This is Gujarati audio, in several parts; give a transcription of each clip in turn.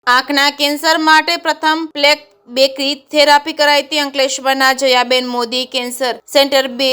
આંખના કેન્સર માટે પ્રથમ પ્લેક બ્રેકી થેરાપી કરાઈ હતી। અંકલેશ્વરના જયાબેન મોદી કેન્સર સેન્ટર 2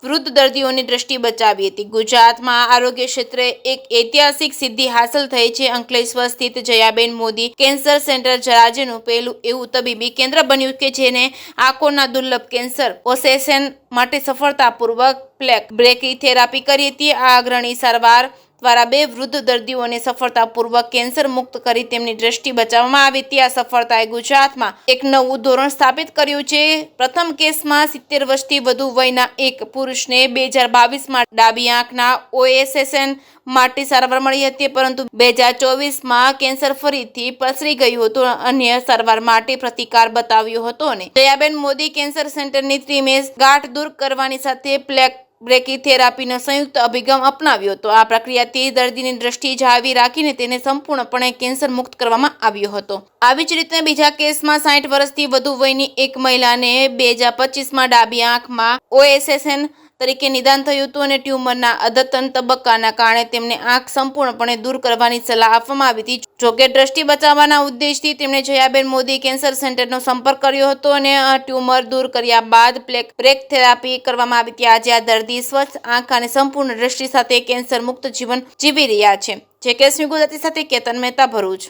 વૃદ્ધ દર્દીઓની દ્રષ્ટિ બચાવી હતી। ગુજરાતમાં આરોગ્ય ક્ષેત્રે એક ઐતિહાસિક સિદ્ધિ હાંસલ થઈ છે। અંકલેશ્વર સ્થિત જયાબેન મોદી કેન્સર સેન્ટર રાજ્યનું પહેલું એવું તબીબી કેન્દ્ર બન્યું કે જેને આંખોના દુર્લભ કેન્સર ઓપરેશન માટે સફળતાપૂર્વક પ્લેક બ્રેકી થેરાપી કરી હતી। આ અગ્રણી સારવાર દ્વારા 2 વૃદ્ધ દર્દીઓને સફળતાપૂર્વક કેન્સર મુક્ત કરી તેમની દ્રષ્ટિ બચાવવામાં આવી હતી। આ સફળતાએ ગુજરાતમાં એક નવું ધોરણ સ્થાપિત કર્યું છે। પ્રથમ કેસમાં 70 વર્ષથી વધુ વયના એક પુરુષને 2022માં ડાબી આંખના ઓએસએસએન માટે સારવાર મળી હતી, પરંતુ 2024માં કેન્સર ફરીથી પ્રસરી ગયું હતું, અન્ય સારવાર માટે પ્રતિકાર બતાવ્યો હતો અને જયાબેન મોદી કેન્સર સેન્ટરની ટીમે ગાંઠ દૂર કરવાની સાથે પ્લેક બ્રેકી થેરાપીનો સંયુક્ત અભિગમ અપનાવ્યો હતો। આ પ્રક્રિયાથી દર્દીની દ્રષ્ટિ જાળવી રાખીને તેને સંપૂર્ણપણે કેન્સર મુક્ત કરવામાં આવ્યો હતો। આવી જ રીતે બીજા કેસમાં 60 વર્ષથી વધુ વયની એક મહિલાને 2025માં ડાબી આંખમાં ઓએસએસએન તરીકે નિદાન થયું હતું અને ટ્યુમરના અદ્યતન તબક્કાના કારણે તેમને આંખ સંપૂર્ણપણે દૂર કરવાની સલાહ આપવામાં આવી હતી। જોકે દ્રષ્ટિ બચાવવાના ઉદ્દેશથી તેમણે જયાબેન મોદી કેન્સર સેન્ટરનો સંપર્ક કર્યો હતો અને ટ્યુમર દૂર કર્યા બાદ પ્લેક બ્રેક થેરાપી કરવામાં આવી હતી। આજે આ દર્દી સ્વચ્છ આંખ અને સંપૂર્ણ દ્રષ્ટિ સાથે કેન્સર મુક્ત જીવન જીવી રહ્યા છે। જેકેએસમી ગુજરાતી સાથે કેતન મહેતા, ભરૂચ।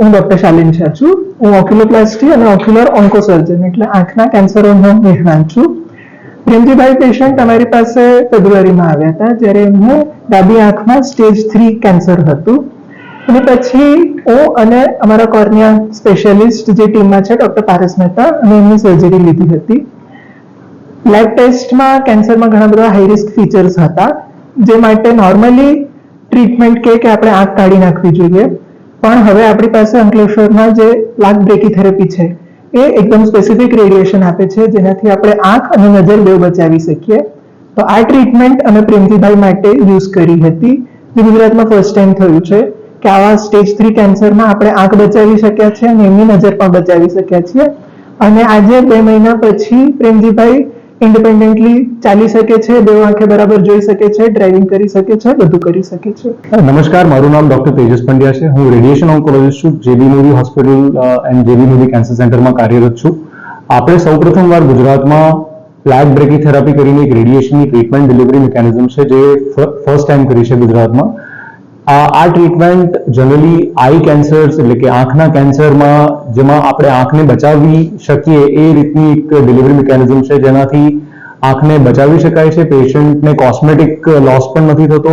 હું ડોક્ટર શાલિન શાહ છું। હું ઓક્યુલોપ્લાસ્ટી અને ઓક્યુલર ઓન્કોસર્જન એટલે આંખના કેન્સરોનો નિષ્ણાત છું। પ્રેમજીભાઈ પેશન્ટ અમારી પાસે ફેબ્રુઆરીમાં આવ્યા હતા, જ્યારે એમને ડાબી આંખમાં સ્ટેજ 3 કેન્સર હતું અને પછી હું અને અમારા કોર્નિયા સ્પેશિયાલિસ્ટ જે ટીમમાં છે ડોક્ટર પારસ મહેતા અને એમની સર્જરી લીધી હતી। લેબ ટેસ્ટમાં કેન્સરમાં ઘણા બધા હાઈ રિસ્ક ફીચર્સ હતા, જે માટે નોર્મલી ટ્રીટમેન્ટ કે આપણે આંખ કાઢી નાખવી જોઈએ, પણ હવે આપણી પાસે અંકલેશ્વરમાં જે પ્લેક બ્રેકી થેરાપી છે એ એકદમ સ્પેસિફિક રેડિયેશન આપે છે, જેનાથી આપણે આંખ અને નજર બેવ બચાવી શકીએ। તો આ ટ્રીટમેન્ટ અમે પ્રેમજીભાઈ માટે યુઝ કરી હતી, જે ગુજરાતમાં ફર્સ્ટ ટાઈમ થયું છે કે આવા સ્ટેજ 3 કેન્સરમાં આપણે આંખ બચાવી શક્યા છીએ અને એમની નજર પણ બચાવી શક્યા છીએ। અને આજે 2 મહિના પછી પ્રેમજીભાઈ ઇન્ડિપેન્ડન્ટલી ચાલી શકે છે, બેવ આંખે બરાબર જોઈ શકે છે, ડ્રાઇવિંગ કરી શકે છે, બધું કરી શકે છે। નમસ્કાર, મારું નામ ડોક્ટર તેજસ પંડ્યા છે। હું રેડિયેશન ઓન્કોલોજીસ્ટ છું, JB Modi hospital and JB Modi cancer સેન્ટરમાં કાર્યરત છું। આપણે સૌપ્રથમવાર ગુજરાતમાં પ્લેક બ્રેકી થેરાપી કરીને એક રેડિયેશનની ટ્રીટમેન્ટ ડિલિવરી મિકેનિઝમ છે, જે ફર્સ્ટ ટાઈમ કરી છે ગુજરાતમાં। આ ટ્રીટમેન્ટ જનરલી આઈ કેન્સર્સ એટલે કે આંખના કેન્સરમાં જેમાં આપણે આંખને બચાવી શકીએ એ રીતની એક ડિલિવરી મિકેનિઝમ છે, જેનાથી આંખને બચાવી શકાય છે, પેશન્ટને કોસ્મેટિક લોસ પણ નથી થતો।